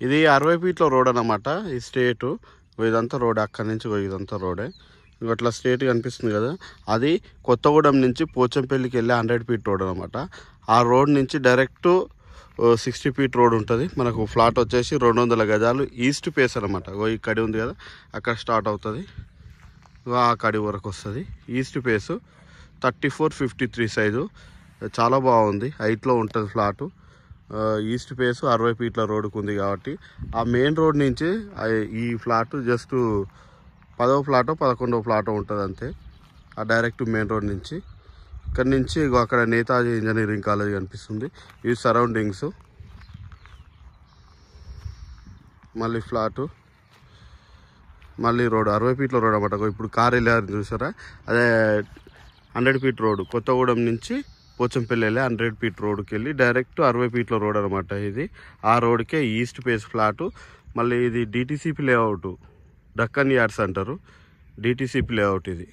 ఇది 60 ఫీట్ల రోడ్ అన్నమాట. ఈ స్ట్రేటు ఇదంతా రోడ్, అక్కడి నుంచి ఇదంతా రోడే. ఇట్లా స్ట్రేట్ కనిపిస్తుంది కదా, అది కొత్తగూడెం నుంచి పోచంపల్లికి వెళ్ళే 100 ఫీట్ రోడ్ అనమాట. ఆ రోడ్ నుంచి డైరెక్ట్ 60 ఫీట్ రోడ్ ఉంటుంది. మనకు ఫ్లాట్ వచ్చేసి 200 గజాలు ఈస్ట్ ఫేస్ అనమాట. ఈ కడి ఉంది కదా, అక్కడ స్టార్ట్ అవుతుంది, ఆ కడి వరకు వస్తుంది. ఈస్ట్ ఫేసు 3453 సైజు, చాలా బాగుంది. హైట్లో ఉంటుంది ఫ్లాటు. ఈస్ట్ ఫేస్ 60 ఫీట్ల రోడ్డుకు ఉంది కాబట్టి ఆ మెయిన్ రోడ్ నుంచి ఈ ఫ్లాట్ జస్ట్ 10వ ఫ్లాటో 11వ ఫ్లాటో ఉంటుంది అంతే. ఆ డైరెక్ట్ మెయిన్ రోడ్ నుంచి, ఇక్కడ నుంచి అక్కడ నేతాజీ ఇంజనీరింగ్ కాలేజ్ కనిపిస్తుంది. ఈ సరౌండింగ్స్ మళ్ళీ ఫ్లాటు, మళ్ళీ రోడ్ 60 ఫీట్ల రోడ్ అన్నమాట. ఇప్పుడు కార్ వెళ్ళారు చూసారా, అదే 100 ఫీట్ రోడ్. కొత్తగూడెం నుంచి పోచంపల్లి వెళ్ళి 100 ఫీట్ రోడ్కి వెళ్ళి డైరెక్ట్ 60 ఫీట్ల రోడ్ అనమాట ఇది. ఆ రోడ్కే ఈస్ట్ ఫేస్ ఫ్లాటు. మళ్ళీ ఇది డిటీసీపీ లేఅవుట్, డక్కన్ యార్డ్స్ అంటారు, డిటీసీపీ లేఅవుట్ ఇది.